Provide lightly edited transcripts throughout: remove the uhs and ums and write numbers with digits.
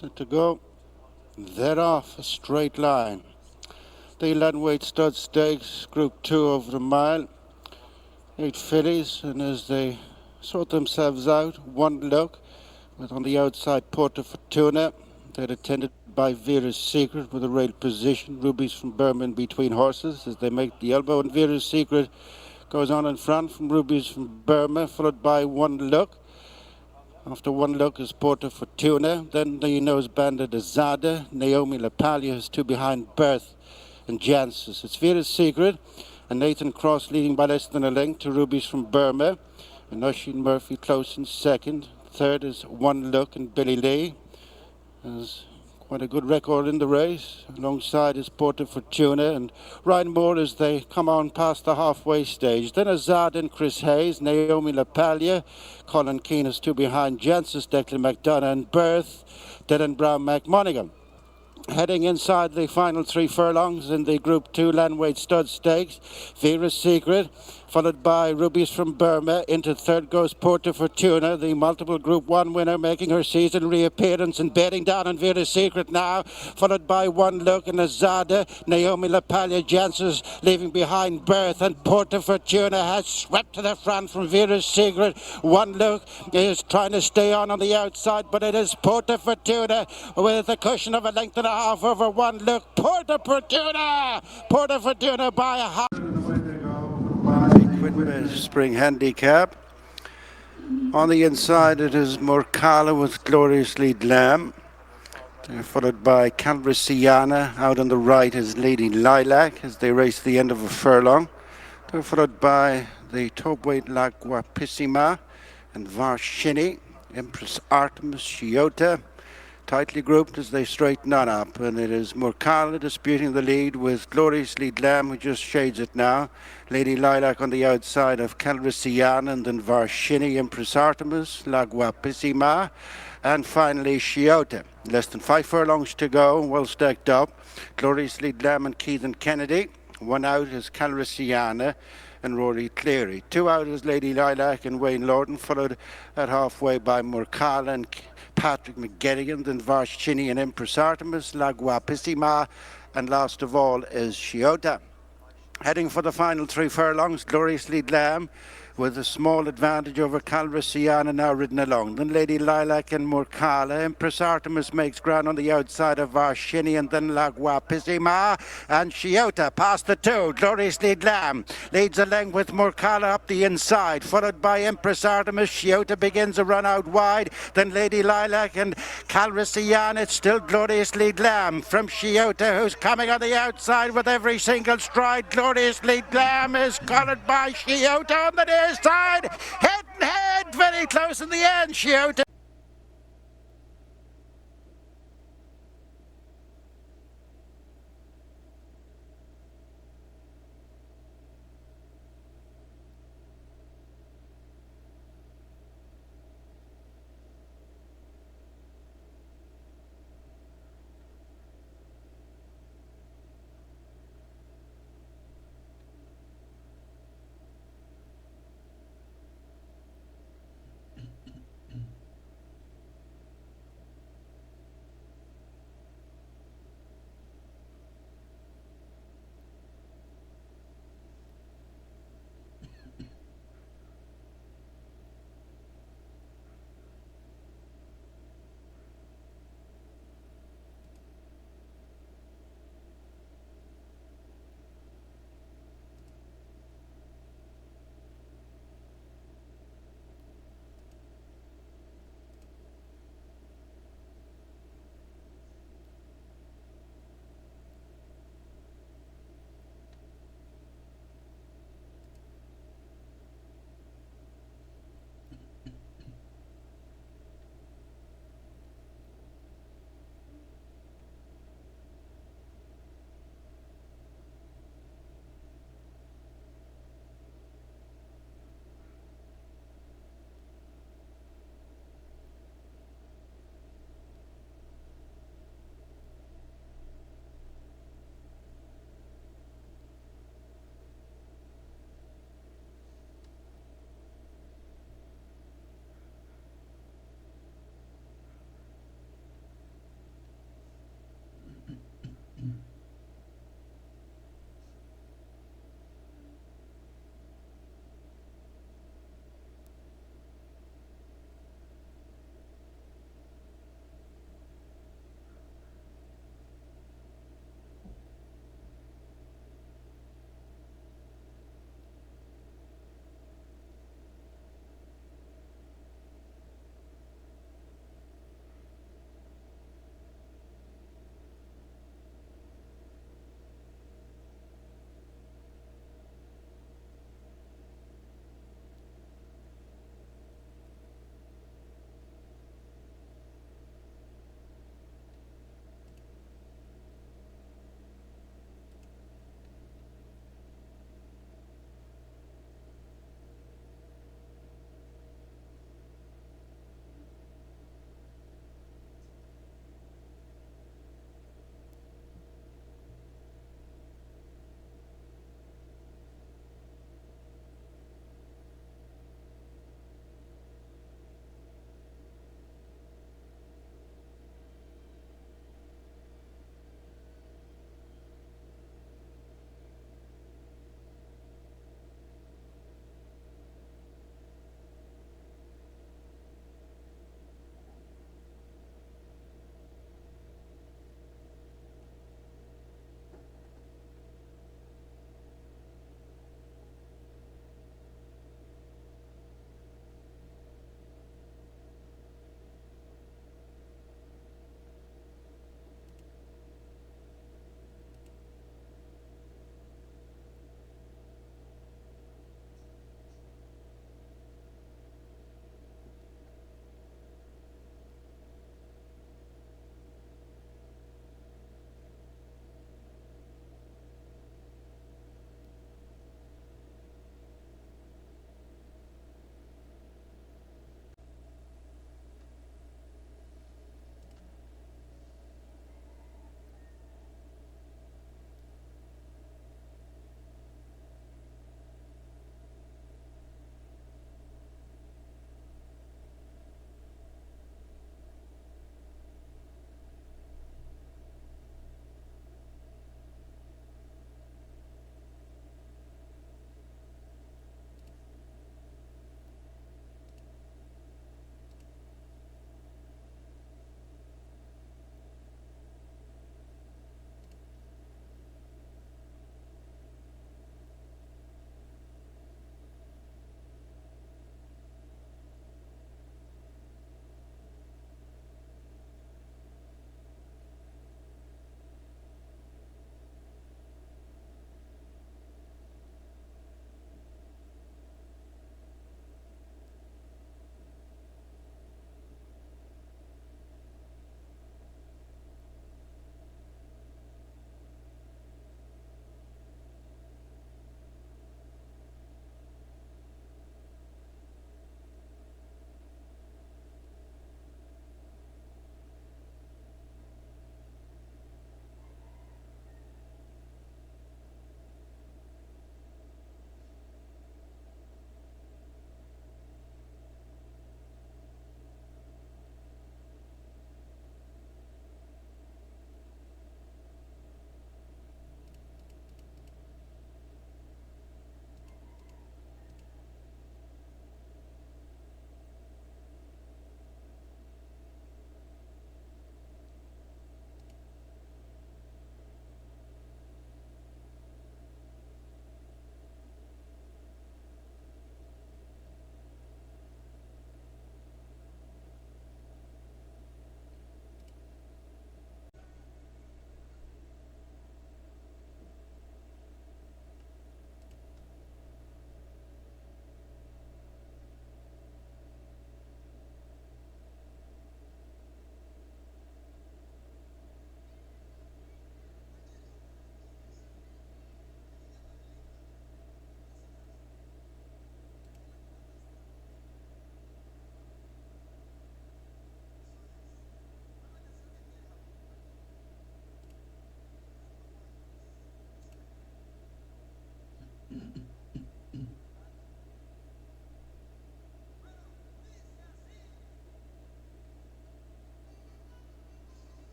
Set to go. They're off a straight line. The Landweight Stud Stakes, Group 2 over the mile. 8 fillies, and as they sort themselves out, one look with on the outside Porta Fortuna. They're attended by Vera's Secret with a rail position. Rubies from Burma in between horses as they make the elbow, and Vera's Secret goes on in front from Rubies from Burma, followed by One Look. After One Look is Porta Fortuna, then the nose banded Azada. Naomi LaPaglia is two behind Birth and Jancis. It's Vera's Secret and Nathan Cross leading by less than a length to Rubies from Burma, and Oisin Murphy close in second. Third is One Look and Billy Lee. Has quite a good record in the race. Alongside is Porta Fortuna and Ryan Moore as they come on past the halfway stage. Then Azad and Chris Hayes, Naomi LaPaglia, Colin Keane is two behind Jancis, Declan McDonough and Birth, Dylan Brown McMonaghan. Heading inside the final 3 furlongs in the Group 2 Landweight Stud Stakes, Vera's Secret, followed by Rubies from Burma. Into third goes Porta Fortuna, the multiple Group 1 winner, making her season reappearance and bedding down on Vera's Secret now, followed by One Look and Azada. Naomi LaPaglia Jancis leaving behind Birth, and Porta Fortuna has swept to the front from Vera's Secret. One Look is trying to stay on the outside, but it is Porta Fortuna with a cushion of a length and a half over One Look. Porta Fortuna by a half. Spring handicap. On the inside it is Morkala with Glorious Lead Lamb. They're followed by Calrissiana. Out on the right is Lady Lilac as they race the end of a furlong. They're followed by the top weight La Guapissima and Varshini, Empress Artemis, Chiota. Tightly grouped as they straighten on up, and it is Morkala disputing the lead with Glorious Lead Lamb, who just shades it now. Lady Lilac on the outside of Calrissiana, and then Varshini, Empress Artemis, La Guapissima, and finally Chiota. Less than 5 furlongs to go, well stacked up. Glorious Lead Lamb and Keithan Kennedy. One out is Calrissiana and Rory Cleary. 2 out is Lady Lilac and Wayne Lordan, followed at halfway by Morkala and Patrick McGettigan, then Varshini and Empress Artemis, La Guapissima, and last of all is Chiota. Heading for the final 3 furlongs, Glorious Lead Lamb with a small advantage over Calrissiana now ridden along. Then Lady Lilac and Morkala. Empress Artemis makes ground on the outside of Varshini, and then La Guapissima and Chiota past the 2. Glorious Lead Lamb leads a length with Morkala up the inside, followed by Empress Artemis. Chiota begins a run out wide. Then Lady Lilac and Calrissiana. It's still Glorious Lead Lamb from Chiota, who's coming on the outside with every single stride. Glorious Lead Lamb is collared by Chiota on the near side. Head and head, very close in the end. Chiota.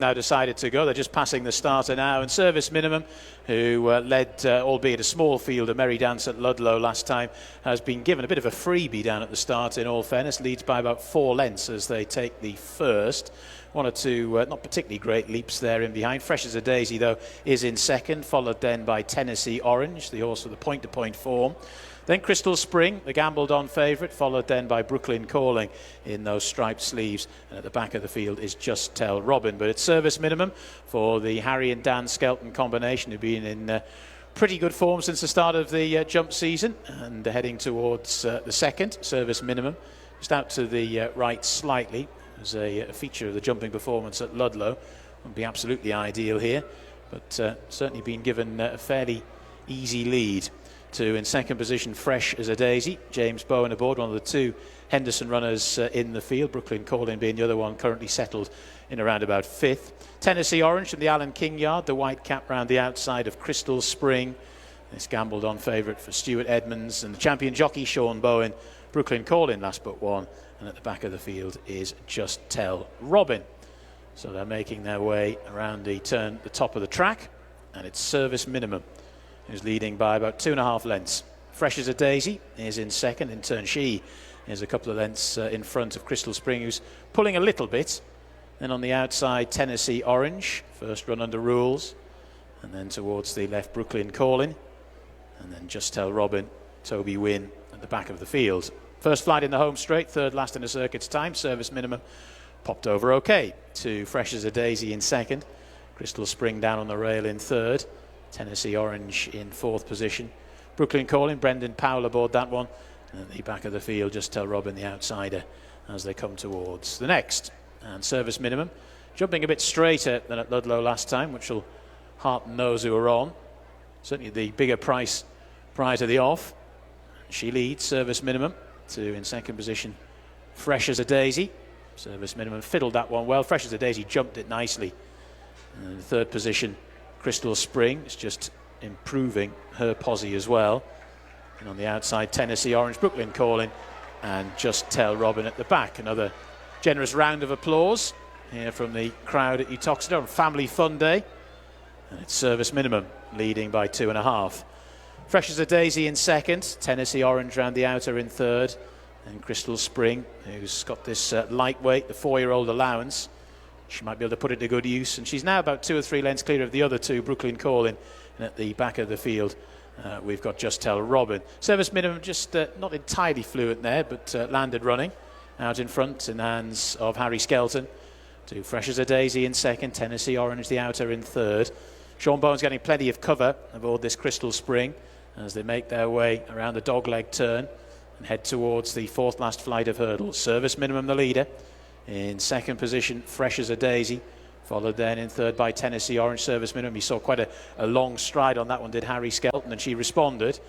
Now decided to go. They're just passing the starter now, and Service Minimum, who led, albeit a small field, a merry dance at Ludlow last time, has been given a bit of a freebie down at the start. In all fairness, leads by about 4 lengths as they take the first. 1 or 2 not particularly great leaps there in behind. Fresh as a Daisy, though, is in second, followed then by Tennessee Orange, the horse with the point-to-point form. Then Crystal Spring, the gambled on favourite, followed then by Brooklyn Calling in those striped sleeves. And at the back of the field is Just Tell Robin. But it's Service Minimum for the Harry and Dan Skelton combination, who've been in pretty good form since the start of the jump season, and heading towards the second. Service Minimum just out to the right slightly as a feature of the jumping performance at Ludlow. Wouldn't be absolutely ideal here, but certainly been given a fairly easy lead. To in second position, Fresh as a Daisy. James Bowen aboard, one of the 2 Henderson runners in the field. Brooklyn Calling being the other one, currently settled in around about 5th. Tennessee Orange from the Alan King yard, the white cap round the outside of Crystal Spring. This gambled on favourite for Stuart Edmonds, and the champion jockey Sean Bowen. Brooklyn Calling last but 1, and at the back of the field is Just Tell Robin. So they're making their way around the turn, the top of the track, and it's Service Minimum who's leading by about 2.5 lengths. Fresh as a Daisy is in second. In turn, she is a couple of lengths in front of Crystal Spring, who's pulling a little bit. Then on the outside, Tennessee Orange, first run under rules. And then towards the left, Brooklyn Calling. And then Just Tell Robin, Toby Wynn at the back of the field. First flight in the home straight, third last in the circuit's time. Service Minimum popped over okay to Fresh as a Daisy in second. Crystal Spring down on the rail in third. Tennessee Orange in 4th position. Brooklyn Calling, Brendan Powell aboard that one. And at the back of the field, Just Tell Robin, the outsider, as they come towards the next. And Service Minimum jumping a bit straighter than at Ludlow last time, which will hearten those who are on. Certainly the bigger price prior to the off. She leads Service Minimum to in second position, Fresh as a Daisy. Service Minimum fiddled that one well. Fresh as a Daisy jumped it nicely. And in third position, Crystal Spring is just improving her posse as well. And on the outside, Tennessee Orange, Brooklyn Calling, and Just Tell Robin at the back. Another generous round of applause here from the crowd at Uttoxeter on Family Fun Day. And it's Service Minimum leading by 2.5. Fresh as a Daisy in second, Tennessee Orange round the outer in third, and Crystal Spring, who's got this lightweight, the 4-year-old allowance. She might be able to put it to good use, and she's now about 2 or 3 lengths clear of the other 2, Brooklyn Calling, and at the back of the field we've got Just Tell Robin. Service Minimum just not entirely fluent there, but landed running out in front in the hands of Harry Skelton. To Fresh as a Daisy in second, Tennessee Orange the outer in third. Sean Bowen's getting plenty of cover aboard this Crystal Spring as they make their way around the dogleg turn. head towards the fourth last flight of hurdles. Service Minimum, the leader. In second position, Fresh as a Daisy. Followed then in third by Tennessee Orange. Service Minimum. He saw quite a long stride on that one, did Harry Skelton, and she responded.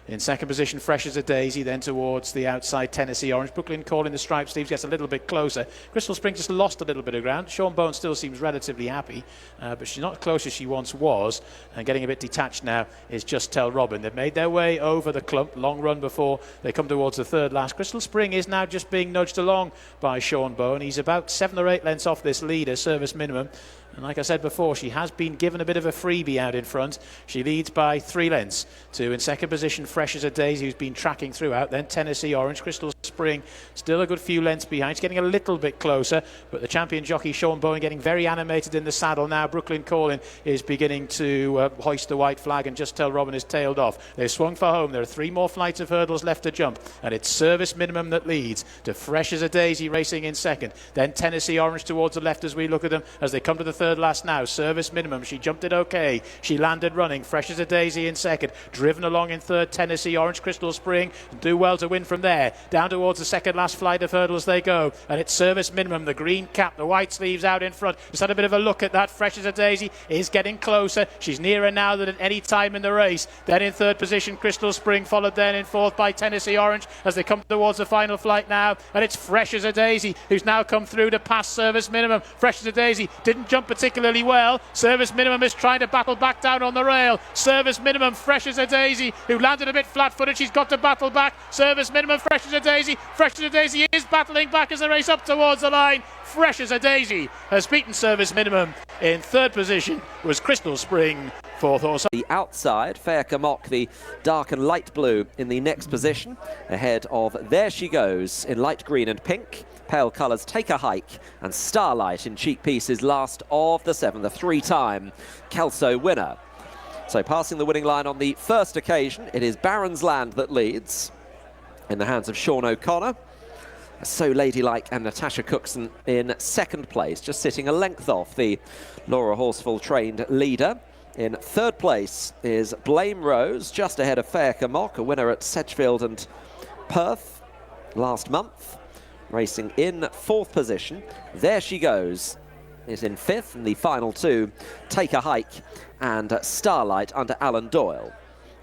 In second position, Fresh as a Daisy, then towards the outside, Tennessee Orange. Brooklyn Calling, the stripe sleeves, gets a little bit closer. Crystal Spring just lost a little bit of ground. Sean Bone still seems relatively happy, but she's not as close as she once was, and getting a bit detached now is Just Tell Robin. They've made their way over the clump, long run before they come towards the third last. Crystal Spring is now just being nudged along by Sean Bone. He's about 7 or 8 lengths off this leader, Service Minimum. And like I said before, she has been given a bit of a freebie out in front. She leads by 3 lengths to, in second position, Fresh as a Daisy, who's been tracking throughout. Then Tennessee Orange. Crystal Spring still a good few lengths behind. She's getting a little bit closer, but the champion jockey, Sean Bowen, getting very animated in the saddle now. Brooklyn Calling is beginning to hoist the white flag, and Just Tell Robin is tailed off. They've swung for home. There are 3 more flights of hurdles left to jump, and it's Service Minimum that leads to Fresh as a Daisy racing in second. Then Tennessee Orange towards the left as we look at them as they come to the third last now. Service Minimum, she jumped it okay. She landed running. Fresh as a Daisy in second. Driven along in third, Tennessee Orange. Crystal Spring do well to win from there. Down towards the second last flight of hurdles they go, and it's Service Minimum, the green cap, the white sleeves out in front. Just had a bit of a look at that. Fresh as a Daisy is getting closer. She's nearer now than at any time in the race. Then in third position, Crystal Spring, followed then in fourth by Tennessee Orange as they come towards the final flight now, and it's Fresh as a Daisy who's now come through to pass Service Minimum. Fresh as a Daisy didn't jump particularly well. Service Minimum is trying to battle back down on the rail. Service Minimum, Fresh as a Daisy, who landed a bit flat-footed. She's got to battle back. Service Minimum, Fresh as a Daisy. Fresh as a Daisy is battling back as they race up towards the line. Fresh as a Daisy has beaten Service Minimum. In third position was Crystal Spring. Fourth horse. The outside, Fair Camok, the dark and light blue in the next position. Ahead of There She Goes in light green and pink. Pale colours Take a Hike and Starlight in cheek pieces, last of the 7, the 3-time Kelso winner. So passing the winning line on the first occasion, it is Baron's Land that leads in the hands of Sean O'Connor. So Ladylike and Natasha Cookson in second place, just sitting a length off the Laura Horsfall trained leader. In third place is Blame Rose, just ahead of Fair Camok, a winner at Sedgefield and Perth last month. Racing in fourth position. There She Goes is in fifth, and the final 2, Take a Hike and Starlight under Alan Doyle.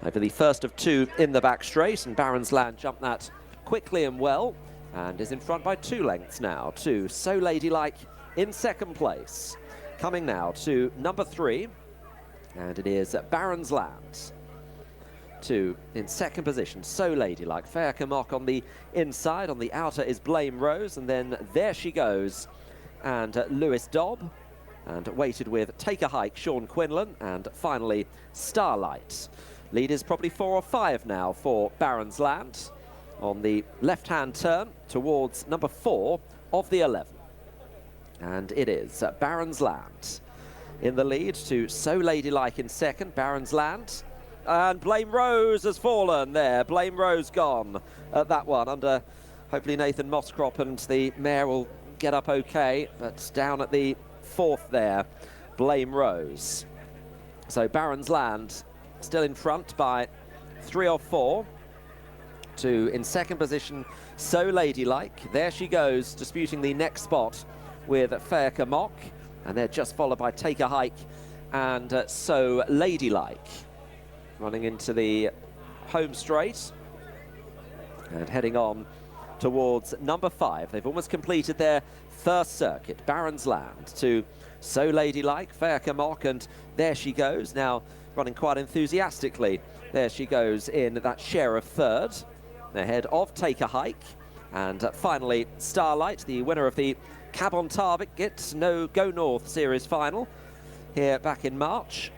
Over the first of 2 in the back straight, and Baron's Land jumped that quickly and well, and is in front by 2 lengths now to So Ladylike in second place. Coming now to number 3, and it is Baron's Land. 2 in second position, So Ladylike. Fair Camok on the inside, on the outer is Blame Rose, and then There She Goes and Lewis Dobb, and weighted with Take a Hike, Sean Quinlan, and finally Starlight. Lead is probably 4 or 5 now for Baron's Land on the left-hand turn towards number 4 of the 11. And it is Baron's Land in the lead to So Ladylike in second. Baron's Land. And Blame Rose has fallen there. Blame Rose gone at that one under, hopefully, Nathan Mosscrop, and the mare will get up okay, but down at the 4th there, Blame Rose. So Baron's Land still in front by 3 or 4. To, in second position, So Ladylike. There She Goes, disputing the next spot with Fair Camok, and they're just followed by Take a Hike and So Ladylike. Running into the home straight and heading on towards number 5. They've almost completed their first circuit. Baron's Land to So Ladylike, Fair Camok, and There She Goes. Now running quite enthusiastically. There She Goes in that share of third. Ahead of Take a Hike. And finally Starlight, the winner of the Cab on Target Go North Series final here back in March.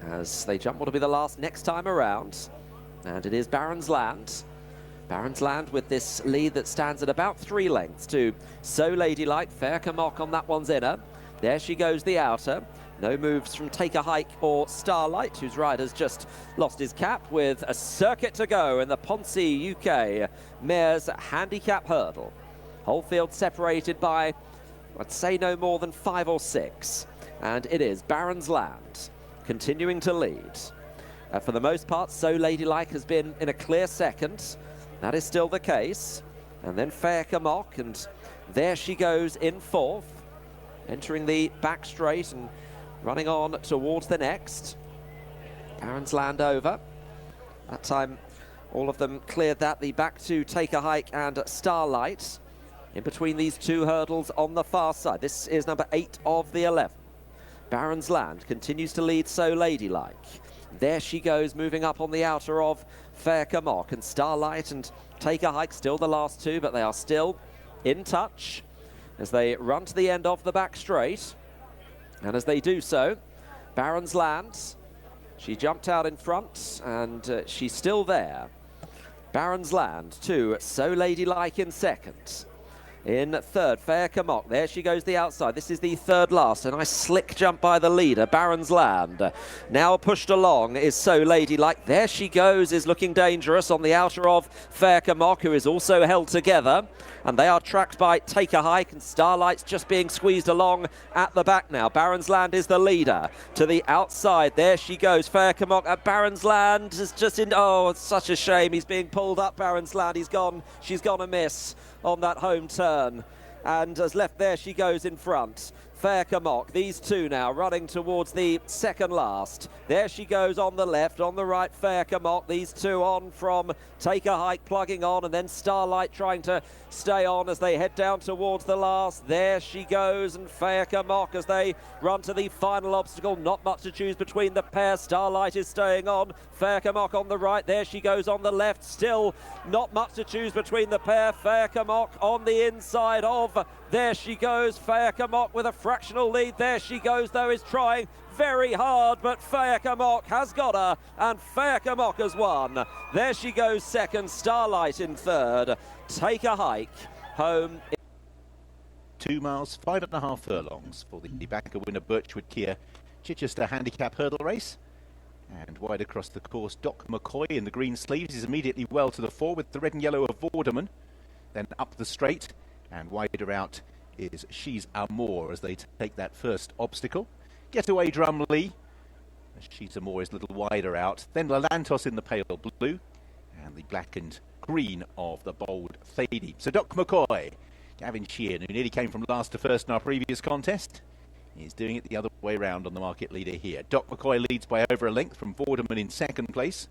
As they jump what will be the last next time around. And it is Baron's Land. Baron's Land with this lead that stands at about 3 lengths to So Ladylike. Fair Camok on that one's inner. There She Goes the outer. No moves from Take a Hike or Starlight, whose rider's just lost his cap with a circuit to go in the Ponce UK Mares Handicap Hurdle. Whole field separated by, I'd say, no more than 5 or 6. And it is Baron's Land continuing to lead. For the most part, So Ladylike has been in a clear second. That is still the case. And then Fair Camok, and there she goes in fourth, entering the back straight and running on towards the next. Baron's Land over. That time, all of them cleared that. The back two, Take a Hike and Starlight, in between these two hurdles on the far side. This is number 8 of the 11. Baron's Land continues to lead So Ladylike. There she goes, moving up on the outer of Fair Camok, and Starlight and Take a Hike still the last two, but they are still in touch as they run to the end of the back straight. And as they do so, Baron's Land, she jumped out in front, and she's still there. Baron's Land to So Ladylike in second. In third, Fair Camok. There she goes the outside. This is the third last. A nice slick jump by the leader, Baron's Land. Now pushed along is So Ladylike. There she goes, is looking dangerous on the outer of Fair Camok, who is also held together. And they are tracked by Take a Hike, and Starlight's just being squeezed along at the back now. Baron's Land is the leader. To the outside, there she goes. Fair Camok at Baron's Land is just in... Oh, it's such a shame. He's being pulled up, Baron's Land. He's gone. She's gone amiss on that home turn, and has left. There she goes in front. Fair Camok, these two now running towards the second last. There she goes on the left, on the right, Fair Camok. These two on from Take a Hike, plugging on, and then Starlight trying to stay on as they head down towards the last. There she goes, and Fair Camok as they run to the final obstacle. Not much to choose between the pair. Starlight is staying on. Fair Camok on the right. There she goes on the left. Still not much to choose between the pair. Fair Camok on the inside of... There she goes, Fair Camok with a fractional lead. There she goes, though, is trying very hard, but Fair Camok has got her, and Fair Camok has won. There she goes second, Starlight in third. Take a Hike home. 2 miles, 5.5 furlongs for the backer winner Birchwood Kia Chichester handicap hurdle race. And wide across the course, Doc McCoy in the green sleeves is immediately well to the fore with the red and yellow of Vorderman. Then up the straight, and wider out is She's Amour as they take that first obstacle. Getaway Drumlee. She's Amour is a little wider out. Then Lelantos in the pale blue, and the black and green of the bold Thady. So Doc McCoy, Gavin Sheehan, who nearly came from last to first in our previous contest, is doing it the other way round on the market leader here. Doc McCoy leads by over a length from Vorderman in second place.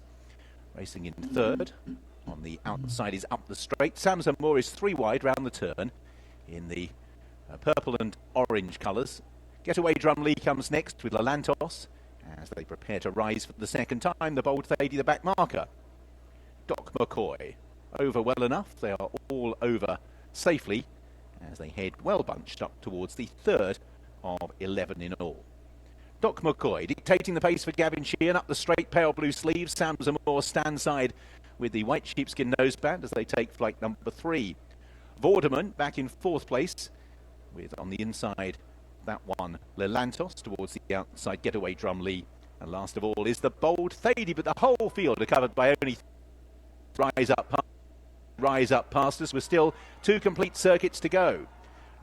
Racing in third. On the outside is Up the Straight. Samson Moore is 3 wide round the turn in the purple and orange colours. Getaway Drumlee comes next with Lelantos as they prepare to rise for the second time. The bold Thady, the back marker. Doc McCoy over well enough. They are all over safely as they head well bunched up towards the third of 11 in all. Doc McCoy dictating the pace for Gavin Sheehan. Up the straight, pale blue sleeves. Samson Moore stand side with the white sheepskin noseband as they take flight number 3. Vorderman back in 4th place with on the inside that one Lelantos, towards the outside Getaway Drumlee, and last of all is the bold Thady, but the whole field are covered by only rise up past us with still 2 complete circuits to go.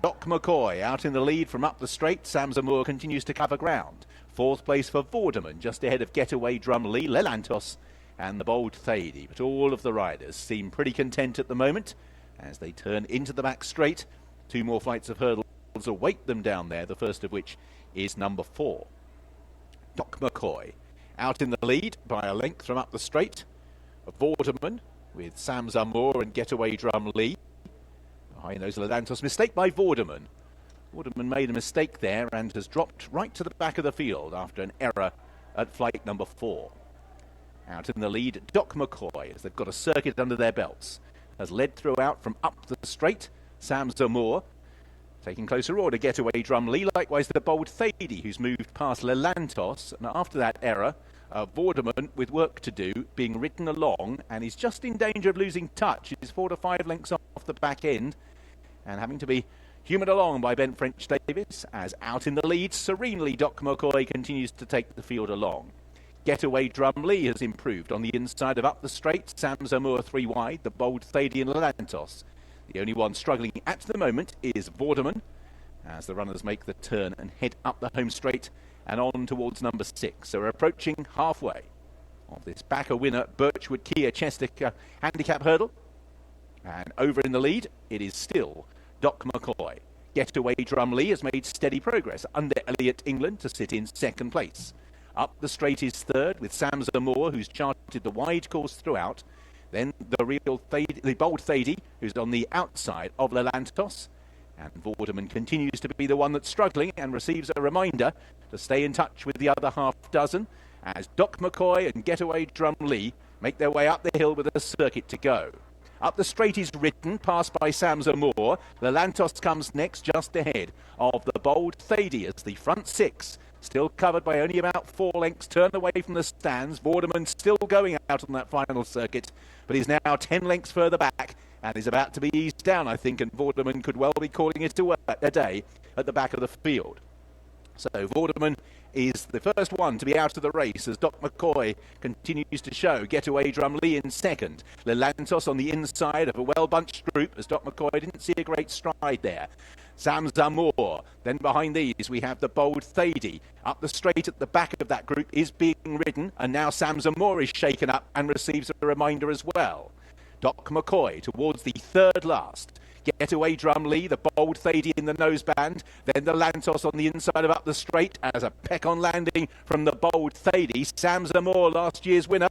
Doc McCoy out in the lead from Up the Straight. Samson Moore continues to cover ground. 4th place for Vorderman, just ahead of Getaway Drumlee, Lelantos and the bold Thady. But all of the riders seem pretty content at the moment as they turn into the back straight. 2 more flights of hurdles await them down there, the first of which is number 4. Doc McCoy out in the lead by a length from Up the Straight. Vorderman with Samson Moore and Getaway Drumlee. Behind those, Lelantos. Mistake by Vorderman. Vorderman made a mistake there and has dropped right to the back of the field after an error at flight number 4. Out in the lead, Doc McCoy, as they've got a circuit under their belts, has led throughout from Up the Straight. Samson Moore taking closer order, Getaway Drumlee. Likewise, the bold Thady, who's moved past Lelantos. And after that error, Vorderman with work to do, being ridden along, and he's just in danger of losing touch. He's 4 to 5 lengths off the back end and having to be humoured along by Ben French Davis, as out in the lead, serenely Doc McCoy continues to take the field along. Getaway Drumlee has improved on the inside of Up the Straight. Samson Moore 3 wide, the bold Thady and Lelantos. The only one struggling at the moment is Vorderman, as the runners make the turn and head up the home straight and on towards number 6. So we're approaching halfway of this backer winner Birchwood Kia Chester handicap hurdle. And over in the lead, it is still Doc McCoy. Getaway Drumlee has made steady progress under Elliott England to sit in second place. Up the straight is third with Sam Zamore, who's charted the wide course throughout. Then the bold Thady, who's on the outside of Lelantos. And Vorderman continues to be the one that's struggling and receives a reminder to stay in touch with the other half dozen as Doc McCoy and Getaway Drumlee make their way up the hill with a circuit to go. Up the straight is Ridden, passed by Sam Zamore. Lelantos comes next just ahead of the bold Thady as the front six, still covered by only about 4 lengths, turn away from the stands. Vorderman still going out on that final circuit, but he's now 10 lengths further back and is about to be eased down, I think, and Vorderman could well be calling it a day at the back of the field. So Vorderman is the first one to be out of the race as Doc McCoy continues to show. Getaway Drumlee in second. Lelantos on the inside of a well-bunched group as Doc McCoy didn't see a great stride there. Sam Zamore. Then behind these we have the bold Thady. Up the straight at the back of that group is being ridden, and now Sam Zamore is shaken up and receives a reminder as well. Doc McCoy towards the third last. Getaway Drumlee, the bold Thady in the noseband. Then the Lantos on the inside of up the straight as a peck on landing from the bold Thady. Sam Zamore, last year's winner,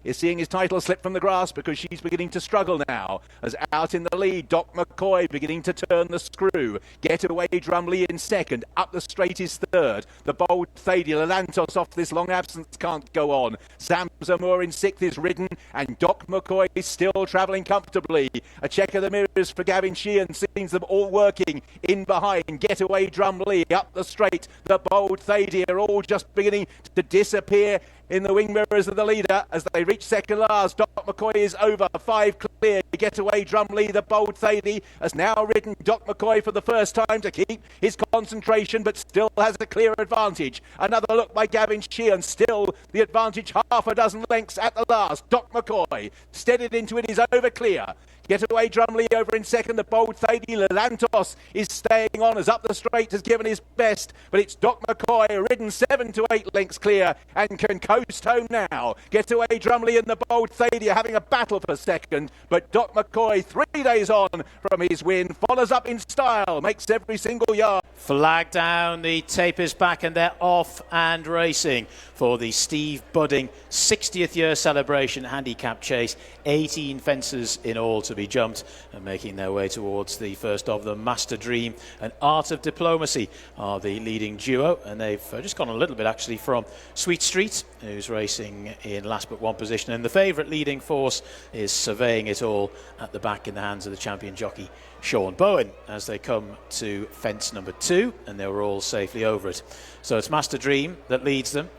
is seeing his title slip from the grasp because she's beginning to struggle now. As out in the lead, Doc McCoy beginning to turn the screw. Getaway Drumlee in second. Up the straight is third. The bold Thady. Lelantos off this long absence can't go on. Sam Zamore in sixth is Ridden, and Doc McCoy is still travelling comfortably. A check of the mirrors for Gavin Sheehan sees them all working in behind. Getaway Drumlee up the straight. The bold Thady are all just beginning to disappear in the wing mirrors of the leader as they reach second last. Doc McCoy is over, 5 clear. Getaway Drumlee, the bold Thady, has now ridden Doc McCoy for the first time to keep his concentration, but still has a clear advantage. Another look by Gavin Sheehan, still the advantage, half a dozen lengths at the last. Doc McCoy steadied into it, is over clear. Getaway Drumlee over in second, the bold Thady. Lelantos is staying on as up the straight has given his best, but it's Doc McCoy ridden 7 to 8 lengths clear and can coast home now. Getaway Drumlee and the bold Thady are having a battle for second, but Doc McCoy, 3 days on from his win, follows up in style, makes every single yard. Flag down, the tape is back and they're off and racing for the Steve Budding 60th year celebration handicap chase. 18 fences in all to be jumped and making their way towards the first of them. Master Dream and Art of Diplomacy are the leading duo, and they've just gone a little bit actually from Sweet Street, who's racing in last but one position, and the favourite leading force is surveying it all at the back in the hands of the champion jockey Sean Bowen as they come to fence number 2, and they were all safely over it. So it's Master Dream that leads them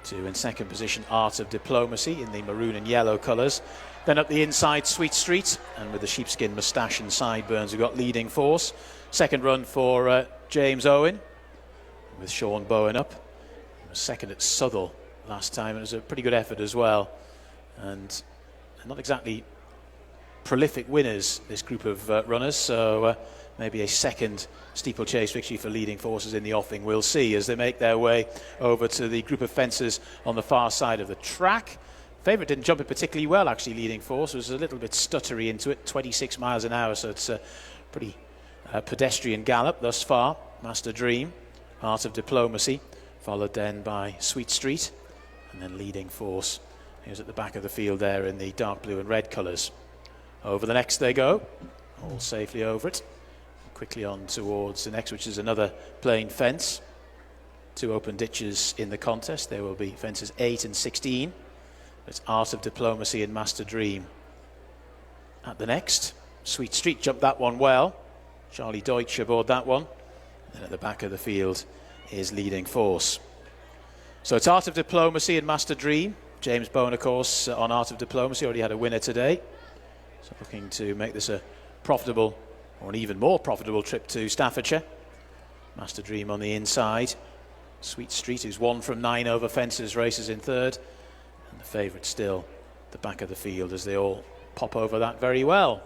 to, in second position, Art of Diplomacy in the maroon and yellow colours. Then up the inside, Sweet Street, and with the sheepskin moustache and sideburns, we've got leading force. Second run for James Owen with Sean Bowen up. He was second at Southall last time. It was a pretty good effort as well, and not exactly prolific winners, this group of runners, so maybe a second steeplechase victory for leading forces in the offing. We'll see as they make their way over to the group of fences on the far side of the track. Favourite didn't jump it particularly well, actually. Leading force was a little bit stuttery into it, 26 miles an hour, so it's a pretty pedestrian gallop thus far. Master Dream, Art of Diplomacy, followed then by Sweet Street, and then leading force. He was at the back of the field there in the dark blue and red colours. Over the next they go, all safely over it. Quickly on towards the next, which is another plain fence. 2 open ditches in the contest. There will be fences 8 and 16. It's Art of Diplomacy and Master Dream. At the next, Sweet Street jumped that one well. Charlie Deutsch aboard that one. And then at the back of the field is leading force. So it's Art of Diplomacy and Master Dream. James Bowen, of course, on Art of Diplomacy, already had a winner today. So looking to make this a profitable, or an even more profitable trip to Staffordshire. Master Dream on the inside. Sweet Street, who's 1 from 9 over fences, races in third. And the favourite still at the back of the field as they all pop over that very well.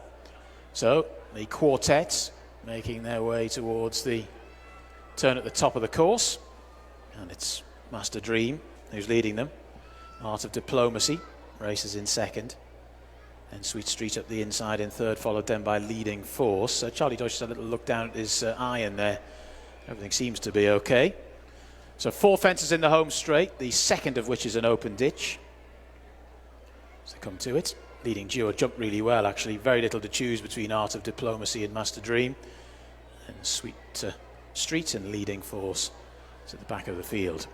So the quartet making their way towards the turn at the top of the course. And it's Master Dream who's leading them. Art of Diplomacy races in second. And Sweet Street up the inside in third, followed then by Leading Force. Charlie Deutsch had a little look down at his iron there. Everything seems to be okay. So 4 fences in the home straight, the second of which is an open ditch. As they come to it, Leading Duo jumped really well actually. Very little to choose between Art of Diplomacy and Master Dream. And Sweet Street and Leading Force is at the back of the field.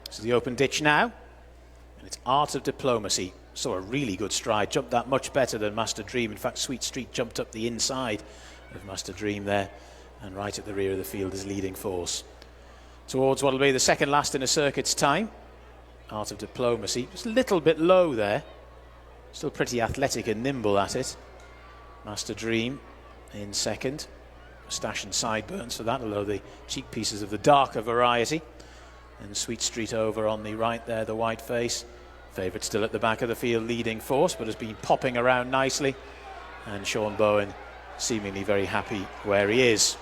So the open ditch now, and it's Art of Diplomacy. Saw a really good stride, jumped that much better than Master Dream. In fact, Sweet Street jumped up the inside of Master Dream there, and right at the rear of the field is Leading Force. Towards what will be the second last in a circuit's time, Art of Diplomacy, just a little bit low there, still pretty athletic and nimble at it. Master Dream in second, moustache and sideburns for that, although the cheek pieces of the darker variety. And Sweet Street over on the right there, the white face. Favourite still at the back of the field, Leading Force, but has been popping around nicely. And Sean Bowen seemingly very happy where he is.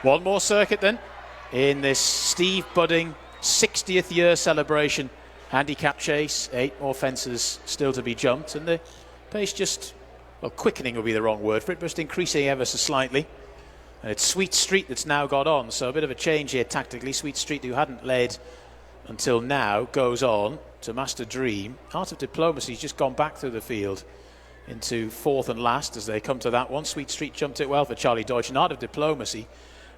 One more circuit then in this Steve Budding 60th year celebration handicap chase. 8 more fences still to be jumped, and the pace just, well, quickening would be the wrong word for it, but just increasing ever so slightly. And it's Sweet Street that's now got on, so a bit of a change here tactically. Sweet Street, who hadn't led until now, goes on to Master Dream. Art of Diplomacy's just gone back through the field into fourth and last as they come to that one. Sweet Street jumped it well for Charlie Deutsch, and Art of Diplomacy,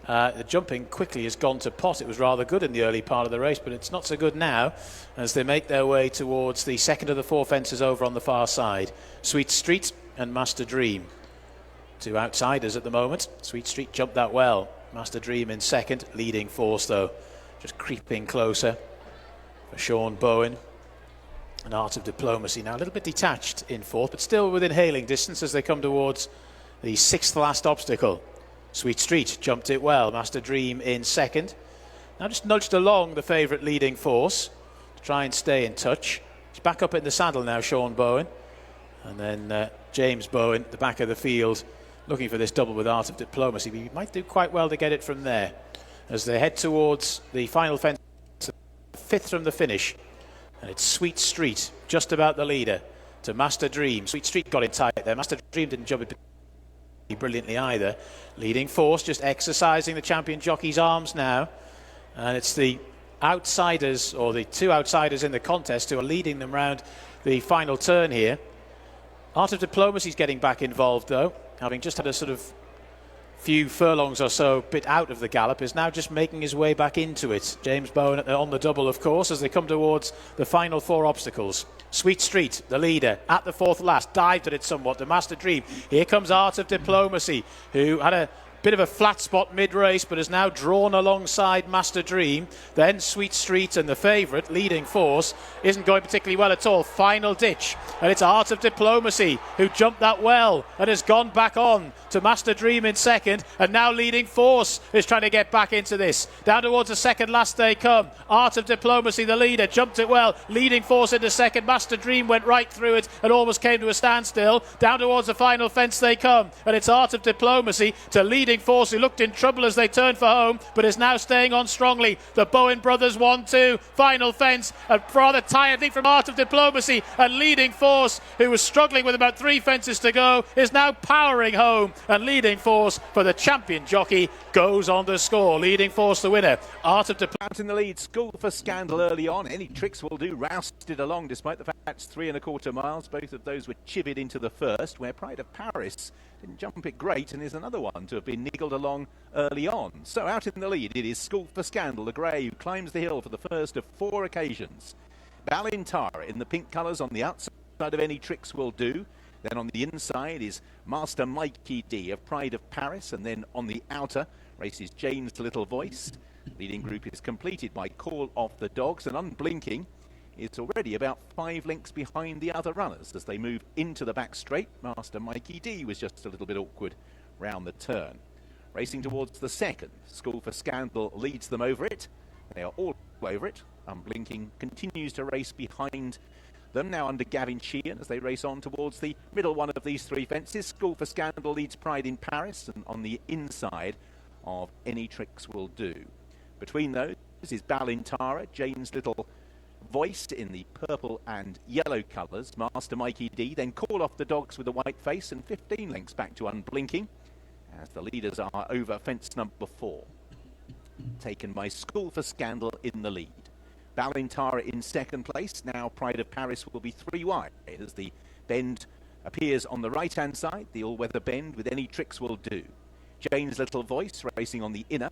the jumping quickly has gone to pot. It was rather good in the early part of the race, but it's not so good now as they make their way towards the second of the 4 fences over on the far side. Sweet Street and Master Dream, 2 outsiders at the moment. Sweet Street jumped that well. Master Dream in second. Leading Force, though, just creeping closer for Sean Bowen. And Art of Diplomacy now a little bit detached in fourth, but still within hailing distance as they come towards the 6th last obstacle. Sweet Street jumped it well. Master Dream in second. Now just nudged along the favourite Leading Force to try and stay in touch. He's back up in the saddle now, Sean Bowen. And then James Bowen at the back of the field, looking for this double with Art of Diplomacy. But he might do quite well to get it from there as they head towards the final fence, 5th from the finish. And it's Sweet Street, just about the leader, to Master Dream. Sweet Street got in tight there. Master Dream didn't jump it brilliantly either. Leading Force just exercising the champion jockey's arms now. And it's the outsiders, or the 2 outsiders in the contest, who are leading them round the final turn here. Art of Diplomacy's getting back involved, though, having just had a sort of few furlongs or so bit out of the gallop, is now just making his way back into it. James Bowen on the double, of course, as they come towards the final 4 obstacles. Sweet Street, the leader, at the 4th last, dived at it somewhat to Master Dream. Here comes Art of Diplomacy, who had a bit of a flat spot mid-race, but is now drawn alongside Master Dream. Then Sweet Street and the favourite, Leading Force, isn't going particularly well at all. Final ditch, and it's Art of Diplomacy who jumped that well and has gone back on to Master Dream in second, and now Leading Force is trying to get back into this. Down towards the second last they come. Art of Diplomacy, the leader, jumped it well. Leading Force into second. Master Dream went right through it and almost came to a standstill. Down towards the final fence they come, and it's Art of Diplomacy to Leading Force, who looked in trouble as they turned for home, but is now staying on strongly. The Bowen brothers 1-2, final fence, and rather tiredly from Art of Diplomacy, and Leading Force, who was struggling with about 3 fences to go, is now powering home, and Leading Force for the champion jockey goes on to score. Leading Force the winner. Art of Diplomacy Out in the lead, School for Scandal early on. Any Tricks Will Do rousted along despite the fact it's 3¼ miles. Both of those were chivied into the first, where Pride of Paris didn't jump it great and is another one to have been niggled along early on. So out in the lead it is School for Scandal, the grey, who climbs the hill for the first of 4 occasions. Balintara in the pink colours on the outside of Any Tricks Will Do. Then on the inside is Master Mikey D of Pride of Paris, and then on the outer races Jane's Little Voice. Leading group is completed by Call of the Dogs, and Unblinking is already about 5 lengths behind the other runners as they move into the back straight. Master Mikey D was just a little bit awkward round the turn. Racing towards the second, School for Scandal leads them over it. They are all over it. Unblinking continues to race behind them now under Gavin Sheehan as they race on towards the middle one of these 3 fences. School for Scandal leads Pride in Paris, and on the inside of Any Tricks Will Do. Between those is Balintara, Jane's Little Voice in the purple and yellow colours, Master Mikey D, then Call Off the Dogs with the white face, and 15 lengths back to Unblinking, as the leaders are over fence number 4. Taken by School for Scandal in the lead. Balintara in second place. Now Pride of Paris will be 3 wide as the bend appears on the right-hand side. The all-weather bend with Any Tricks Will Do. Jane's Little Voice racing on the inner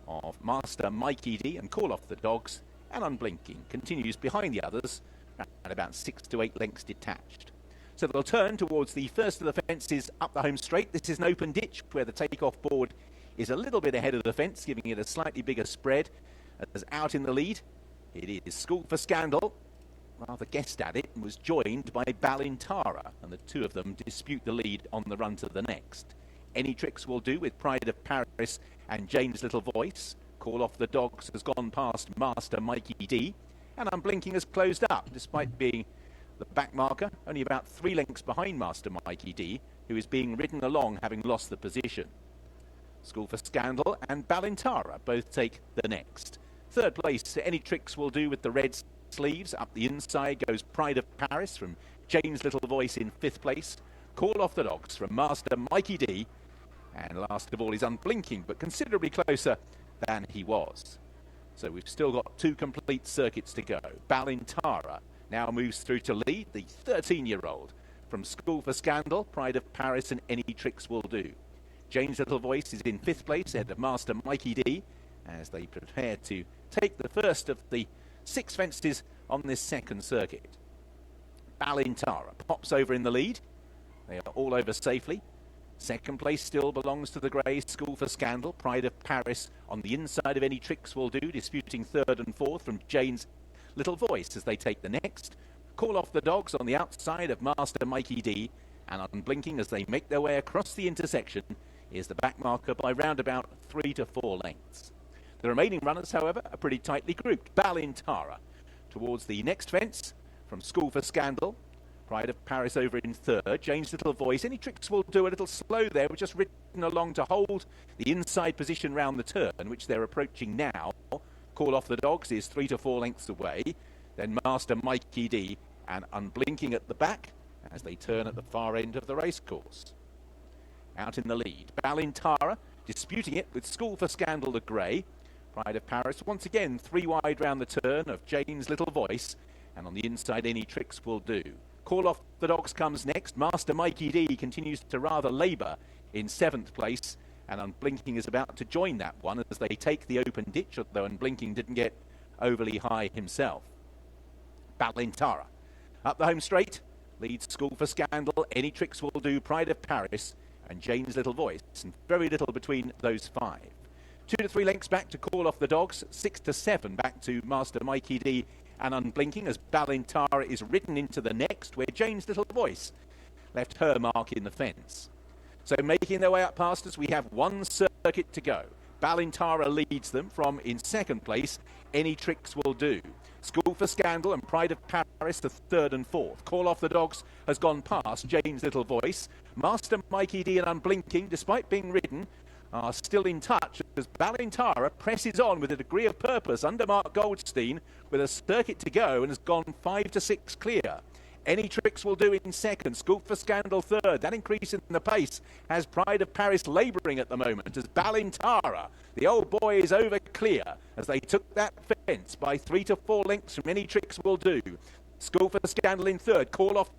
of Master Mikey D and Call Off the Dogs, and Unblinking continues behind the others at about 6 to 8 lengths detached. So they'll turn towards the first of the fences up the home straight. This is an open ditch where the takeoff board is a little bit ahead of the fence, giving it a slightly bigger spread. As out in the lead, it is School for Scandal. Rather guessed at it and was joined by Balintara, and the two of them dispute the lead on the run to the next. Any Tricks Will Do with Pride of Paris and Jane's Little Voice. Call Off the Dogs has gone past Master Mikey D, and Unblinking has closed up, despite being the back marker, only about 3 lengths behind Master Mikey D, who is being ridden along, having lost the position. School for Scandal and Balintara both take the next. Third place, Any Tricks Will Do with the red sleeves. Up the inside goes Pride of Paris from Jane's Little Voice in 5th place. Call Off the Dogs from Master Mikey D. And last of all is Unblinking, but considerably closer than he was. So we've still got 2 complete circuits to go. Balintara now moves through to lead, the 13-year-old. From School for Scandal, Pride of Paris and Any Tricks Will Do. Jane's Little Voice is in 5th place ahead of Master Mikey D as they prepare to take the first of the 6 fences on this second circuit. Balintara pops over in the lead. They are all over safely. Second place still belongs to the grey School for Scandal. Pride of Paris on the inside of Any Tricks Will Do, disputing 3rd and 4th from Jane's Little Voice as they take the next. Call Off the Dogs on the outside of Master Mikey D, and Unblinking as they make their way across the intersection is the back marker by round about 3 to 4 lengths. The remaining runners, however, are pretty tightly grouped. Balintara towards the next fence from School for Scandal. Pride of Paris over in 3rd. Jane's Little Voice. Any Tricks Will Do a little slow there. We're just ridden along to hold the inside position round the turn, which they're approaching now. Call Off the Dogs is 3 to 4 lengths away. Then Master Mikey D and Unblinking at the back as they turn at the far end of the racecourse. Out in the lead, Balintara disputing it with School for Scandal the grey. Pride of Paris once again 3 wide round the turn of Jane's Little Voice, and on the inside Any Tricks Will Do. Call Off the Dogs comes next. Master Mikey D continues to rather labour in 7th place, and Unblinking is about to join that one as they take the open ditch, although Unblinking didn't get overly high himself. Balintara up the home straight leads School for Scandal, Any Tricks Will Do, Pride of Paris and Jane's Little Voice, and very little between those 5. 2 to 3 lengths back to Call Off the Dogs, 6 to 7 back to Master Mikey D and Unblinking as Balintara is ridden into the next, where Jane's Little Voice left her mark in the fence. So making their way up past us, we have 1 circuit to go. Balintara leads them from in 2nd place, Any Tricks Will Do. School for Scandal and Pride of Paris the 3rd and 4th. Call Off the Dogs has gone past Jane's Little Voice. Master Mikey D and Unblinking, despite being ridden, are still in touch as Balintara presses on with a degree of purpose under Mark Goldstein with a circuit to go and has gone 5 to 6 clear. Any Tricks Will Do in 2nd, School for Scandal 3rd. That increase in the pace has Pride of Paris labouring at the moment as Balintara, the old boy, is over clear as they took that fence by 3 to 4 lengths from Any Tricks Will Do. School for Scandal in 3rd. Call Off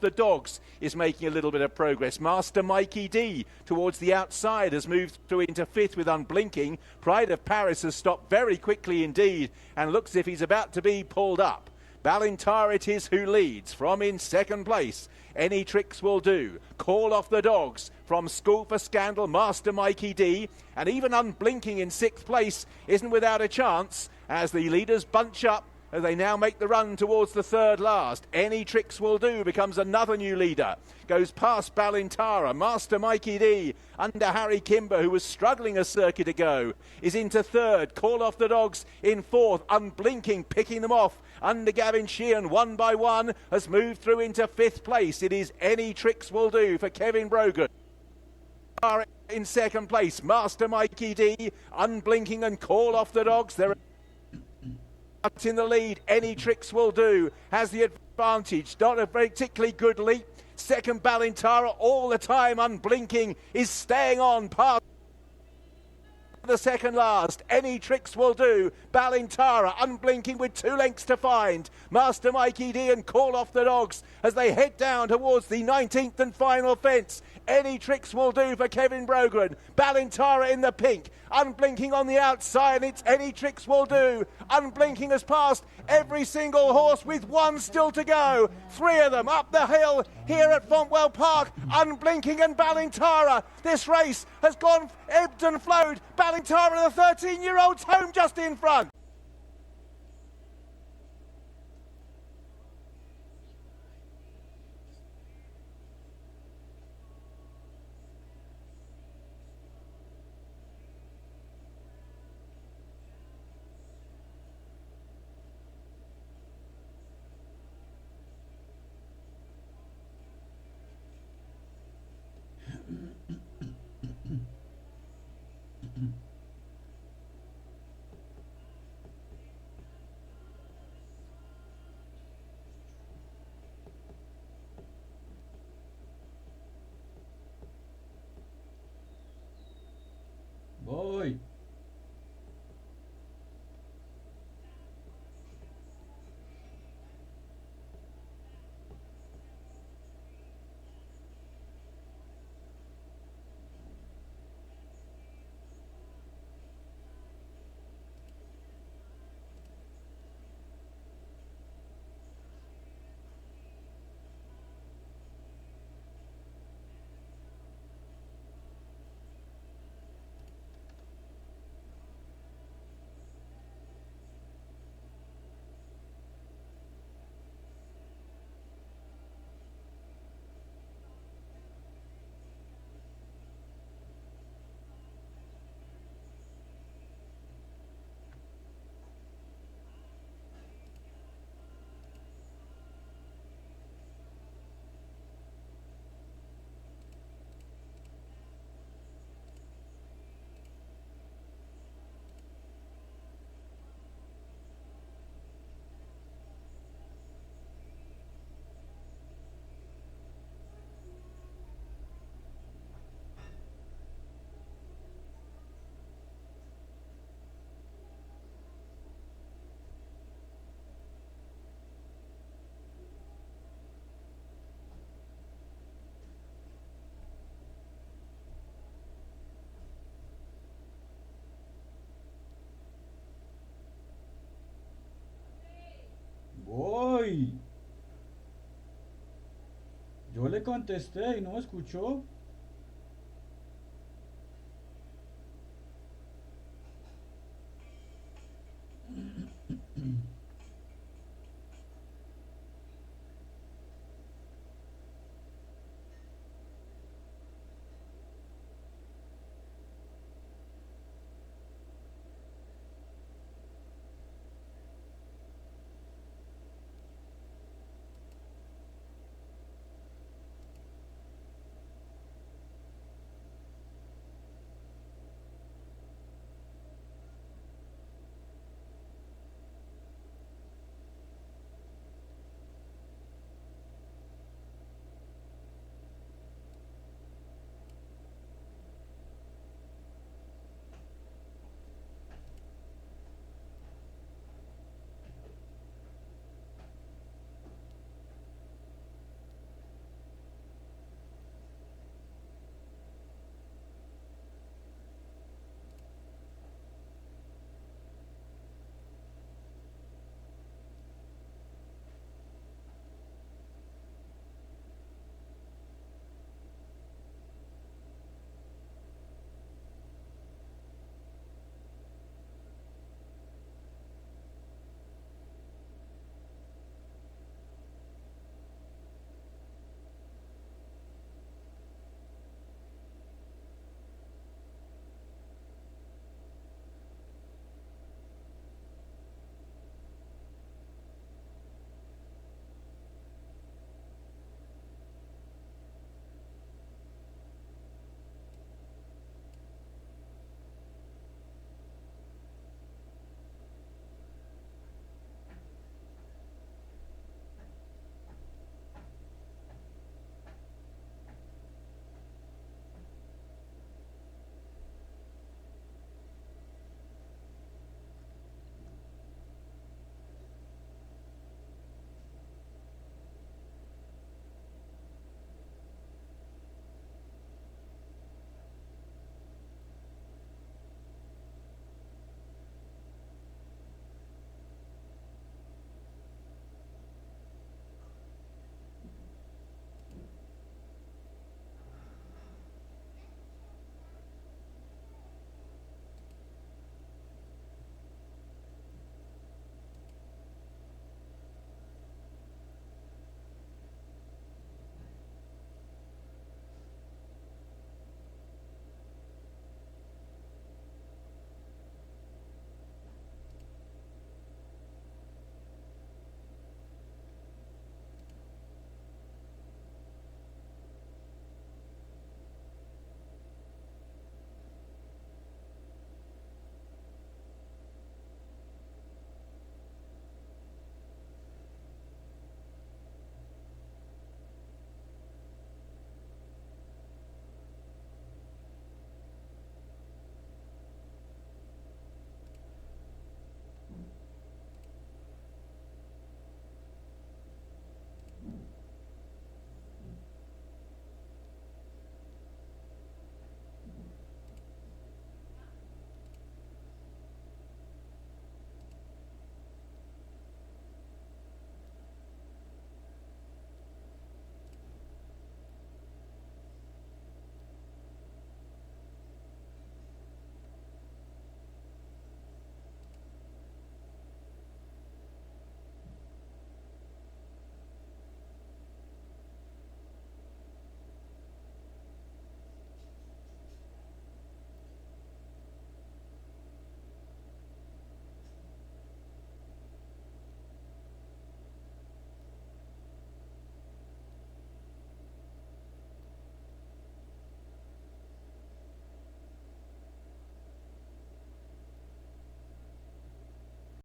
the Dogs is making a little bit of progress. Master Mikey D towards the outside has moved through into 5th with Unblinking. Pride of Paris has stopped very quickly indeed and looks as if he's about to be pulled up. Balintara it is who leads from in 2nd place. Any Tricks Will Do. Call Off the Dogs from School for Scandal, Master Mikey D, and even Unblinking in 6th place isn't without a chance as the leaders bunch up as they now make the run towards the 3rd last. Any Tricks Will Do becomes another new leader. Goes past Balintara. Master Mikey D, under Harry Kimber, who was struggling a circuit ago, is into 3rd. Call Off the Dogs in 4th. Unblinking picking them off under Gavin Sheehan, 1 by 1, has moved through into 5th place. It is Any Tricks Will Do for Kevin Brogan. In 2nd place, Master Mikey D, Unblinking and Call Off the Dogs. They're in the lead. Any Tricks Will Do has the advantage. Not a particularly good leap. Second, Balintara, all the time unblinking, is staying on past the second last. Any Tricks Will Do. Balintara unblinking with 2 lengths to find. Master Mikey D and Call Off the Dogs as they head down towards the 19th and final fence. Any Tricks Will Do for Kevin Brogan. Balintara in the pink. Unblinking on the outside. It's Any Tricks Will Do. Unblinking has passed every single horse with 1 still to go. 3 of them up the hill here at Fontwell Park. Unblinking and Balintara. This race has gone ebbed and flowed. Balintara and the 13-year-olds home just in front. Voy. Voy. Yo le contesté y no me escuchó.